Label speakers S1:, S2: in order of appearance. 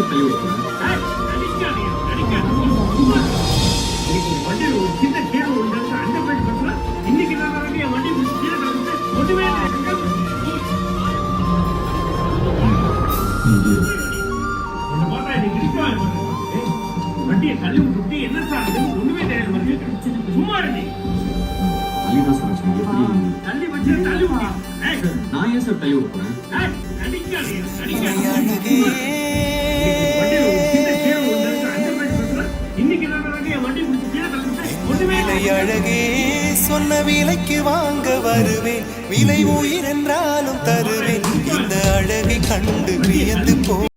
S1: Sir கை விட்டுறேன்.
S2: வண்டியில் ஒரு சின்ன கீழே ஒரு அந்த பேர் பசங்க இன்னைக்கு நான் என் வண்டி கீழே ஒன்றுமே வண்டியை தள்ளி விட்டு என்ன சார் ஒண்ணுமே தெரியாது சும்மா இருந்தே
S1: தள்ளிதான் சார் வச்சேன். எப்படி
S2: தள்ளி வச்சு தள்ளி விட்டு
S1: நான் ஏன் சார் கை விட்டுறேன்?
S3: அழகே சொன்ன விலைக்கு வாங்க வருவேன், விலை உயிர் என்றாலும் தருவேன், இந்த அழகை கண்டு வியந்து போ.